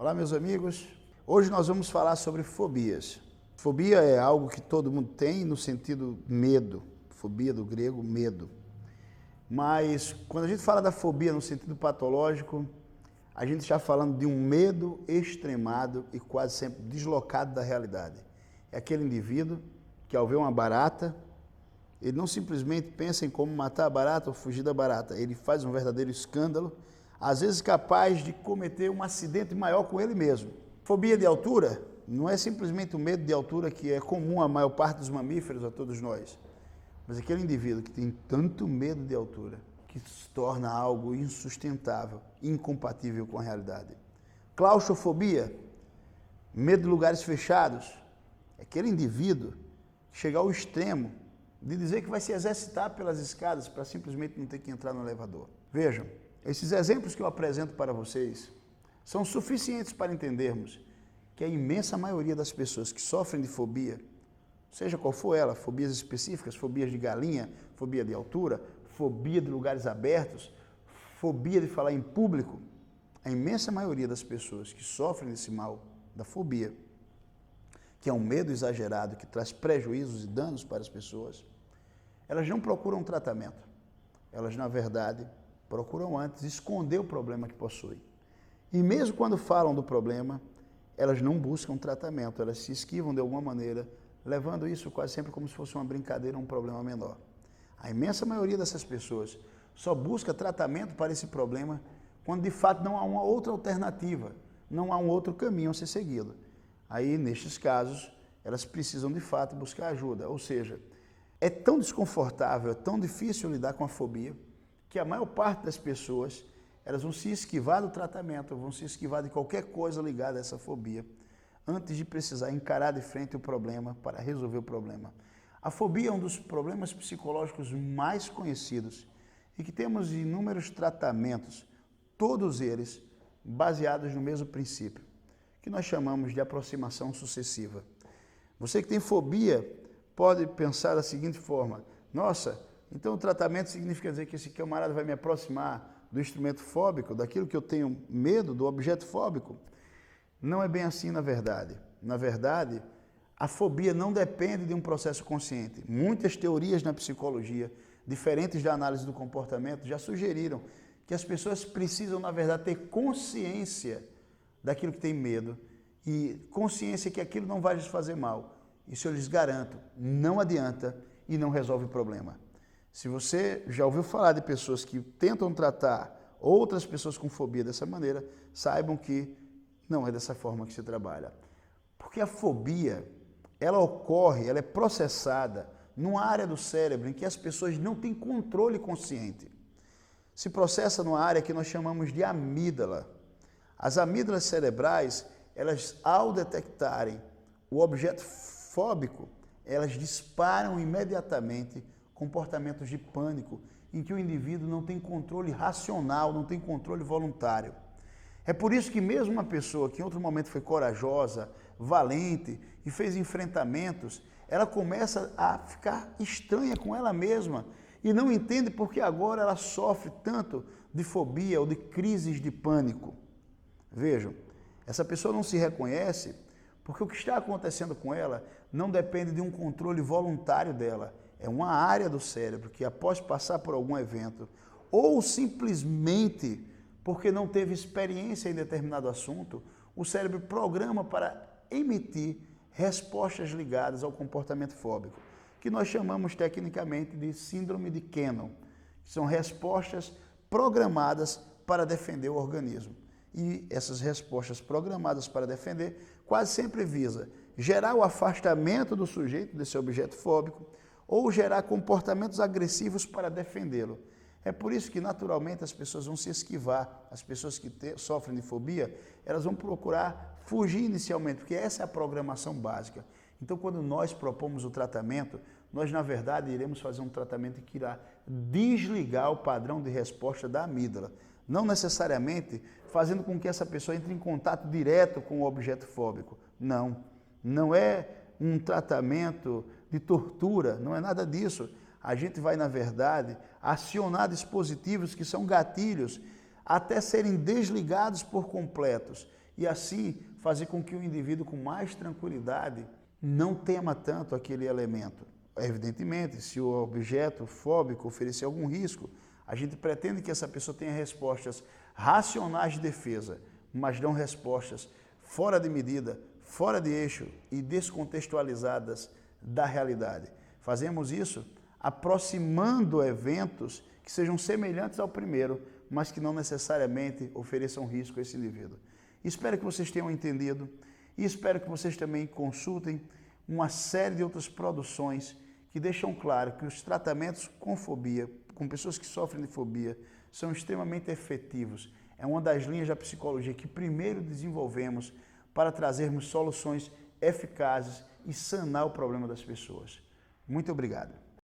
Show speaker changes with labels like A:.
A: Olá, meus amigos. Hoje nós vamos falar sobre fobias. Fobia é algo que todo mundo tem no sentido medo. Fobia do grego, medo. Mas quando a gente fala da fobia no sentido patológico, a gente está falando de um medo extremado e quase sempre deslocado da realidade. É aquele indivíduo que, ao ver uma barata, ele não simplesmente pensa em como matar a barata ou fugir da barata. Ele faz um verdadeiro escândalo, às vezes capaz de cometer um acidente maior com ele mesmo. Fobia de altura não é simplesmente o medo de altura que é comum à maior parte dos mamíferos, a todos nós. Mas aquele indivíduo que tem tanto medo de altura, que se torna algo insustentável, incompatível com a realidade. Claustrofobia, medo de lugares fechados. É aquele indivíduo que chega ao extremo de dizer que vai se exercitar pelas escadas para simplesmente não ter que entrar no elevador. Vejam, esses exemplos que eu apresento para vocês são suficientes para entendermos que a imensa maioria das pessoas que sofrem de fobia, seja qual for ela, fobias específicas, fobias de galinha, fobia de altura, fobia de lugares abertos, fobia de falar em público, a imensa maioria das pessoas que sofrem desse mal, da fobia, que é um medo exagerado que traz prejuízos e danos para as pessoas, elas não procuram tratamento. Elas, na verdade, procuram antes esconder o problema que possuem. E mesmo quando falam do problema, elas não buscam tratamento, elas se esquivam de alguma maneira, levando isso quase sempre como se fosse uma brincadeira, um problema menor. A imensa maioria dessas pessoas só busca tratamento para esse problema quando de fato não há uma outra alternativa, não há um outro caminho a ser seguido. Aí, nestes casos, elas precisam de fato buscar ajuda, ou seja, é tão desconfortável, é tão difícil lidar com a fobia, que a maior parte das pessoas, elas vão se esquivar do tratamento, vão se esquivar de qualquer coisa ligada a essa fobia, antes de precisar encarar de frente o problema para resolver o problema. A fobia é um dos problemas psicológicos mais conhecidos e que temos inúmeros tratamentos, todos eles baseados no mesmo princípio, que nós chamamos de aproximação sucessiva. Você que tem fobia pode pensar da seguinte forma: nossa, então o tratamento significa dizer que esse camarada vai me aproximar do instrumento fóbico, daquilo que eu tenho medo, do objeto fóbico? Não é bem assim na verdade. Na verdade, a fobia não depende de um processo consciente. Muitas teorias na psicologia, diferentes da análise do comportamento, já sugeriram que as pessoas precisam, na verdade, ter consciência daquilo que tem medo e consciência que aquilo não vai lhes fazer mal. Isso eu lhes garanto, não adianta e não resolve o problema. Se você já ouviu falar de pessoas que tentam tratar outras pessoas com fobia dessa maneira, saibam que não é dessa forma que se trabalha. Porque a fobia, ela ocorre, ela é processada numa área do cérebro em que as pessoas não têm controle consciente. Se processa numa área que nós chamamos de amígdala. As amígdalas cerebrais, elas ao detectarem o objeto fóbico, elas disparam imediatamente comportamentos de pânico em que o indivíduo não tem controle racional, não tem controle voluntário. É por isso que mesmo uma pessoa que em outro momento foi corajosa, valente e fez enfrentamentos, ela começa a ficar estranha com ela mesma e não entende por que agora ela sofre tanto de fobia ou de crises de pânico. Vejam, essa pessoa não se reconhece porque o que está acontecendo com ela não depende de um controle voluntário dela. É uma área do cérebro que, após passar por algum evento, ou simplesmente porque não teve experiência em determinado assunto, o cérebro programa para emitir respostas ligadas ao comportamento fóbico, que nós chamamos tecnicamente de síndrome de Cannon, que são respostas programadas para defender o organismo. E essas respostas programadas para defender quase sempre visa gerar o afastamento do sujeito desse objeto fóbico ou gerar comportamentos agressivos para defendê-lo. É por isso que, naturalmente, as pessoas vão se esquivar. As pessoas que sofrem de fobia, elas vão procurar fugir inicialmente, porque essa é a programação básica. Então, quando nós propomos o tratamento, nós, na verdade, iremos fazer um tratamento que irá desligar o padrão de resposta da amígdala. Não necessariamente fazendo com que essa pessoa entre em contato direto com o objeto fóbico. Não, não é um tratamento de tortura, não é nada disso. A gente vai, na verdade, acionar dispositivos que são gatilhos até serem desligados por completos e assim fazer com que o indivíduo com mais tranquilidade não tema tanto aquele elemento. Evidentemente, se o objeto fóbico oferecer algum risco, a gente pretende que essa pessoa tenha respostas racionais de defesa, mas não respostas fora de medida, fora de eixo e descontextualizadas da realidade. Fazemos isso aproximando eventos que sejam semelhantes ao primeiro, mas que não necessariamente ofereçam risco a esse indivíduo. Espero que vocês tenham entendido e espero que vocês também consultem uma série de outras produções que deixam claro que os tratamentos com fobia, com pessoas que sofrem de fobia, são extremamente efetivos. É uma das linhas da psicologia que primeiro desenvolvemos para trazermos soluções eficazes e sanar o problema das pessoas. Muito obrigado.